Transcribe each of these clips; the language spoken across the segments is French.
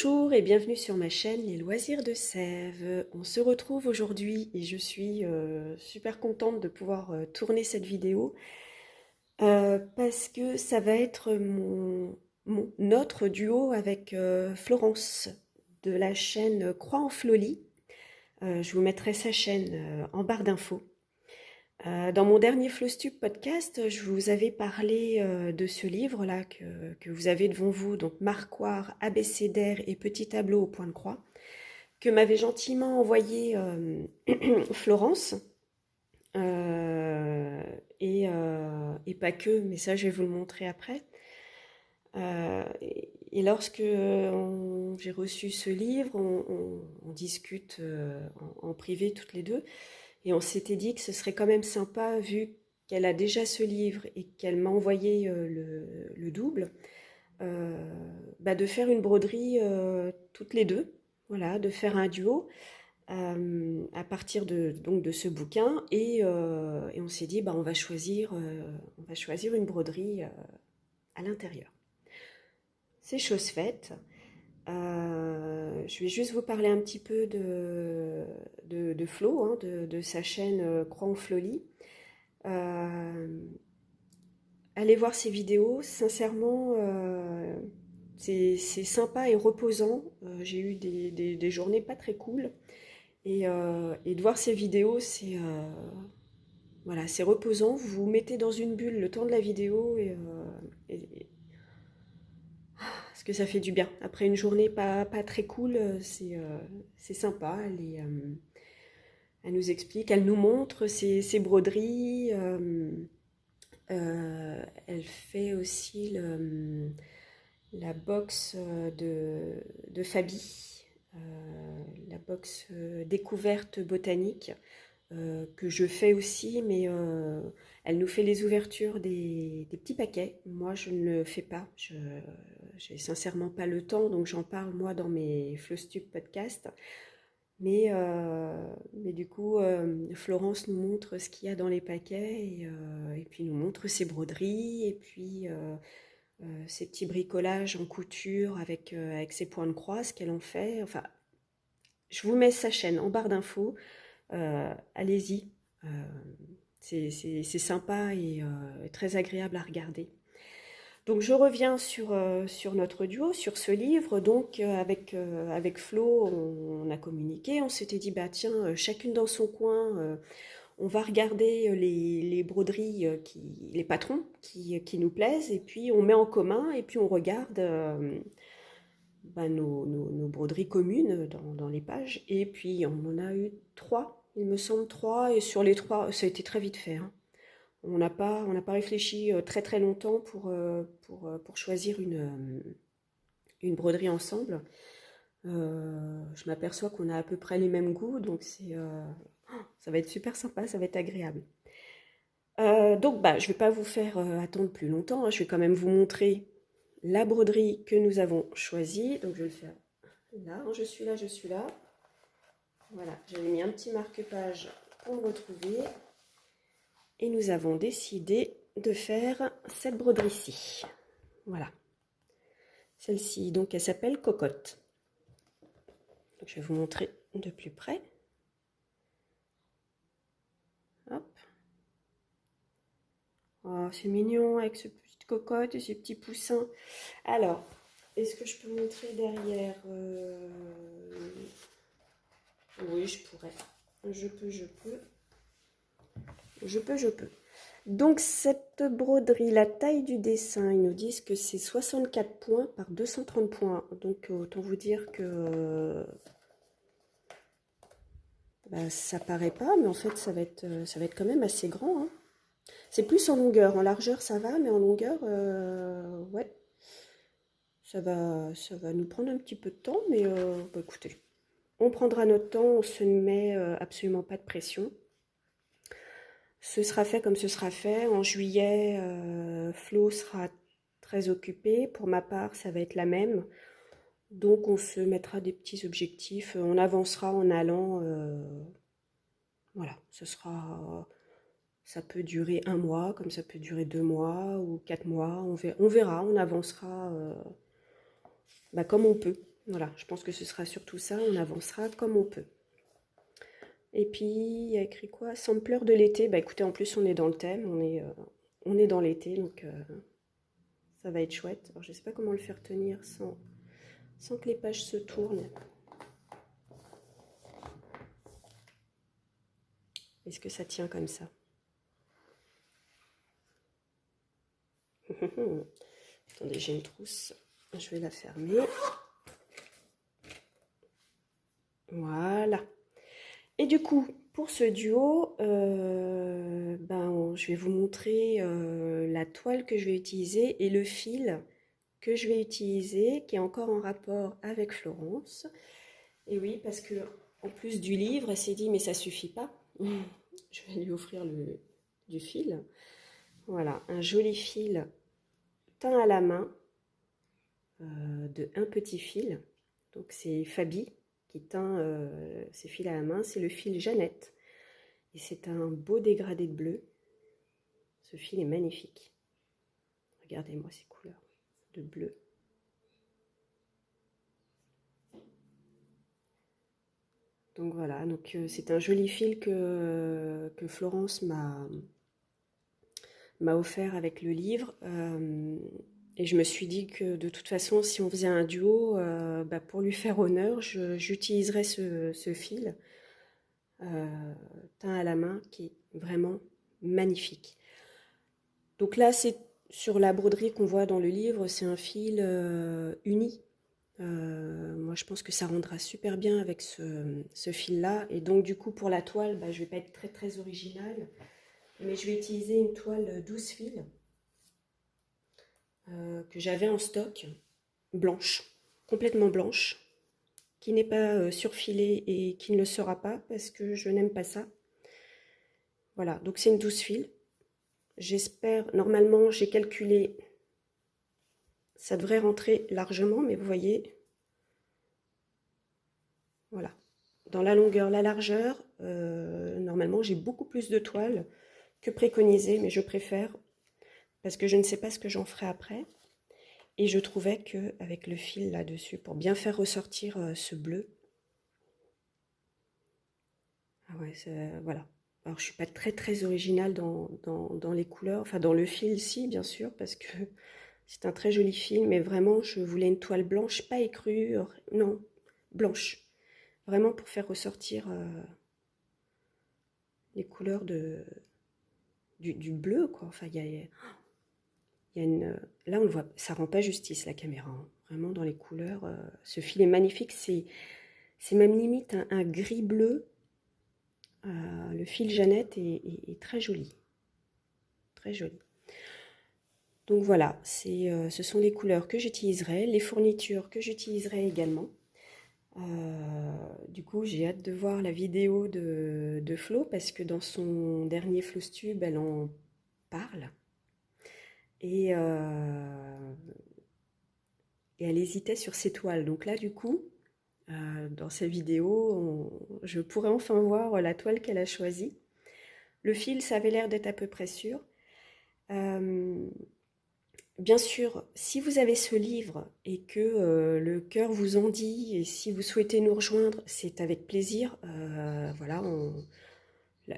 Bonjour et bienvenue sur ma chaîne Les Loisirs de Sève. On se retrouve aujourd'hui et je suis super contente de pouvoir tourner cette vidéo parce que ça va être notre duo avec Florence de la chaîne Croix en Flolie. Je vous mettrai sa chaîne en barre d'infos. Dans mon dernier Flostube podcast, je vous avais parlé de ce livre-là que vous avez devant vous, donc Marquoire, abécédaire et petit tableau au point de croix, que m'avait gentiment envoyé Florence, euh, et pas que, mais ça je vais vous le montrer après. Et lorsque j'ai reçu ce livre, on discute en privé toutes les deux. Et on s'était dit que ce serait quand même sympa, vu qu'elle a déjà ce livre et qu'elle m'a envoyé le double, de faire une broderie toutes les deux, voilà, de faire un duo à partir donc de ce bouquin. Et on s'est dit, on va choisir une broderie à l'intérieur. C'est chose faite. Je vais juste vous parler un petit peu de Flo, hein, de sa chaîne Croix en Flolie. Allez voir ses vidéos, sincèrement, c'est sympa et reposant. J'ai eu des journées pas très cool. Et de voir ses vidéos, voilà, c'est reposant. Vous vous mettez dans une bulle le temps de la vidéo parce que ça fait du bien. Après une journée pas très cool, c'est sympa. Elle nous explique, elle nous montre ses broderies. Elle fait aussi la box de Fabi, la box découverte botanique, que je fais aussi, mais elle nous fait les ouvertures des petits paquets. Moi, je ne le fais pas. Je n'ai sincèrement pas le temps, donc j'en parle moi dans mes Flostube podcasts. Mais du coup, Florence nous montre ce qu'il y a dans les paquets et puis nous montre ses broderies et puis ses petits bricolages en couture avec ses points de croix, ce qu'elle en fait. Enfin, je vous mets sa chaîne en barre d'infos. Allez-y. Euh, c'est sympa et très agréable à regarder. Donc je reviens sur notre duo, sur ce livre. Donc avec Flo, on a communiqué, on s'était dit, bah tiens, chacune dans son coin, on va regarder les broderies, les patrons qui nous plaisent, et puis on met en commun, et puis on regarde nos broderies communes dans les pages. Et puis on en a eu trois, il me semble trois, et sur les trois, ça a été très vite fait, hein. On n'a pas réfléchi très très longtemps pour choisir une broderie ensemble. Je m'aperçois qu'on a à peu près les mêmes goûts, donc ça va être super sympa, ça va être agréable. Donc je ne vais pas vous faire attendre plus longtemps, hein. Je vais quand même vous montrer la broderie que nous avons choisie. Donc je vais le faire là, hein. Je suis là, je suis là. Voilà, j'avais mis un petit marque-page pour me retrouver. Et nous avons décidé de faire cette broderie-ci. Voilà. Celle-ci, donc, elle s'appelle Cocotte. Donc, je vais vous montrer de plus près. Hop. Oh, c'est mignon avec ce petite cocotte et ces petits poussins. Alors, est-ce que je peux montrer derrière Oui, je pourrais. Je peux, je peux. Je peux. Donc cette broderie, la taille du dessin, ils nous disent que c'est 64 points par 230 points. Donc autant vous dire que ça paraît pas, mais en fait ça va être quand même assez grand, hein. C'est plus en longueur, en largeur ça va, mais en longueur, ouais, ça va nous prendre un petit peu de temps, mais écoutez, on prendra notre temps, on se met absolument pas de pression. Ce sera fait comme ce sera fait. En juillet, Flo sera très occupé. Pour ma part, ça va être la même. Donc, on se mettra des petits objectifs. On avancera en allant. Voilà, ça peut durer un mois, comme ça peut durer 2 mois ou 4 mois. On verra, on avancera comme on peut. Voilà, je pense que ce sera surtout ça, on avancera comme on peut. Et puis, il y a écrit quoi? Sampler de l'été. Bah écoutez, en plus, on est dans le thème, on est dans l'été, donc ça va être chouette. Alors, je sais pas comment le faire tenir sans que les pages se tournent. Est-ce que ça tient comme ça? Attendez, j'ai une trousse. Je vais la fermer. Voilà. Et du coup, pour ce duo, je vais vous montrer la toile que je vais utiliser et le fil que je vais utiliser, qui est encore en rapport avec Florence. Et oui, parce que en plus du livre, elle s'est dit, mais ça suffit pas. Je vais lui offrir du fil. Voilà, un joli fil teint à la main de un petit fil. Donc c'est Fabi qui teint ses fils à la main. C'est le fil Jeannette. Et c'est un beau dégradé de bleu. Ce fil est magnifique. Regardez-moi ces couleurs de bleu. Donc voilà, donc c'est un joli fil que Florence m'a offert avec le livre. Et je me suis dit que de toute façon, si on faisait un duo, pour lui faire honneur, j'utiliserais ce fil teint à la main qui est vraiment magnifique. Donc là, c'est sur la broderie qu'on voit dans le livre, c'est un fil uni. Moi, je pense que ça rendra super bien avec ce fil-là. Et donc, du coup, pour la toile, je ne vais pas être très, très originale. Mais je vais utiliser une toile 12 fils que j'avais en stock, blanche, complètement blanche, qui n'est pas surfilée et qui ne le sera pas parce que je n'aime pas ça. Voilà, donc c'est une 12 fils. J'espère, normalement, j'ai calculé, ça devrait rentrer largement, mais vous voyez, voilà. Dans la longueur, la largeur, normalement, j'ai beaucoup plus de toile que préconisé, mais je préfère parce que je ne sais pas ce que j'en ferai après. Et je trouvais que avec le fil là-dessus, pour bien faire ressortir ce bleu, ah ouais, voilà. Alors je suis pas très très originale dans les couleurs, enfin dans le fil si bien sûr, parce que c'est un très joli fil, mais vraiment je voulais une toile blanche, pas écrue, non, blanche. Vraiment pour faire ressortir les couleurs du bleu, quoi. Enfin, il y a une... Là, on le voit, ça rend pas justice, la caméra. Hein. Vraiment, dans les couleurs, ce fil est magnifique. C'est même limite un gris-bleu. Le fil Jeannette est très joli. Très joli. Donc voilà, ce sont les couleurs que j'utiliserai, les fournitures que j'utiliserai également. Du coup, j'ai hâte de voir la vidéo de Flo parce que dans son dernier Flostube, elle en parle. Et elle hésitait sur ses toiles. Donc là, du coup, dans sa vidéo, je pourrais enfin voir la toile qu'elle a choisie. Le fil, ça avait l'air d'être à peu près sûr. Bien sûr, si vous avez ce livre et que le cœur vous en dit, et si vous souhaitez nous rejoindre, c'est avec plaisir. Voilà,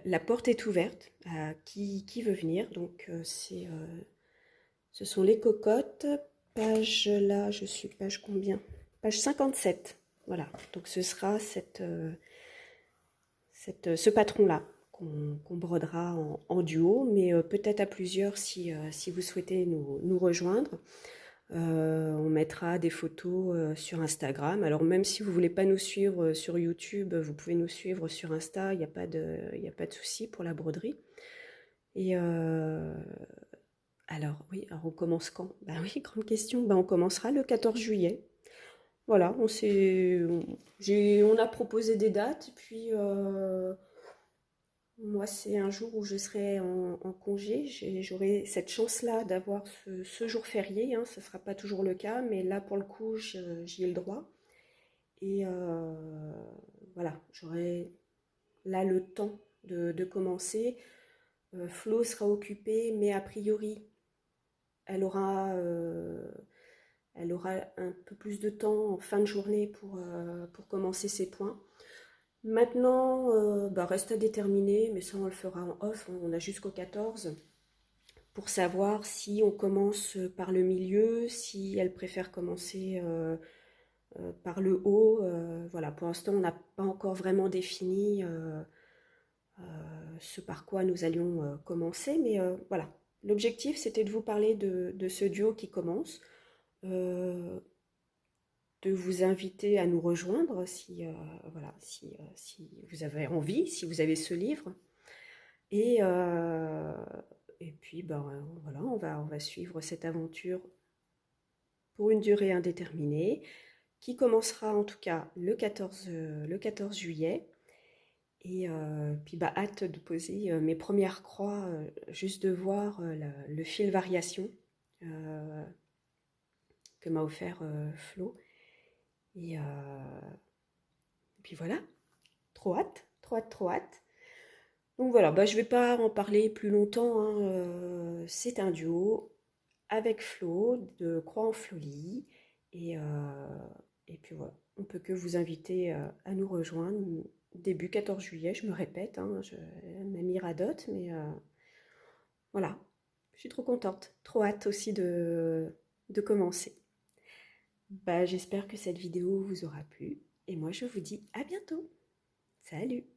la porte est ouverte à qui veut venir. Donc, ce sont les cocottes. Page là, je suis page combien? Page 57. Voilà, donc ce sera ce patron-là qu'on brodera en duo, mais peut-être à plusieurs si vous souhaitez nous rejoindre. On mettra des photos sur Instagram. Alors même si vous ne voulez pas nous suivre sur YouTube, vous pouvez nous suivre sur Insta, il n'y a pas de souci pour la broderie. Et alors oui, alors on commence quand? Ben oui, grande question. Ben on commencera le 14 juillet. Voilà, on a proposé des dates, puis moi c'est un jour où je serai en congé, j'aurai cette chance-là d'avoir ce jour férié, hein, ce ne sera pas toujours le cas, mais là pour le coup j'y ai le droit. Et voilà, j'aurai là le temps de commencer. Flo sera occupée, mais a priori, elle aura elle aura un peu plus de temps en fin de journée pour commencer ses points. Maintenant, bah, reste à déterminer, mais ça on le fera en off, on a jusqu'au 14 pour savoir si on commence par le milieu, si elle préfère commencer par le haut. Voilà, pour l'instant, on n'a pas encore vraiment défini ce par quoi nous allions commencer, mais voilà. L'objectif, c'était de vous parler de ce duo qui commence, euh, de vous inviter à nous rejoindre si, voilà, si vous avez envie, si vous avez ce livre. Et, euh, et puis, ben, voilà, on va suivre cette aventure pour une durée indéterminée, qui commencera en tout cas le 14 juillet. Et puis bah, hâte de poser mes premières croix, juste de voir le fil variation euh, que m'a offert Flo. Et puis voilà, trop hâte, trop hâte, trop hâte. Donc voilà, bah, je ne vais pas en parler plus longtemps, hein, c'est un duo avec Flo de Croix en Flolie. Et, et puis voilà, on ne peut que vous inviter à nous rejoindre début 14 juillet, je me répète, hein, ma miradote, mais voilà, je suis trop contente, trop hâte aussi de commencer. Bah, j'espère que cette vidéo vous aura plu et moi je vous dis à bientôt. Salut!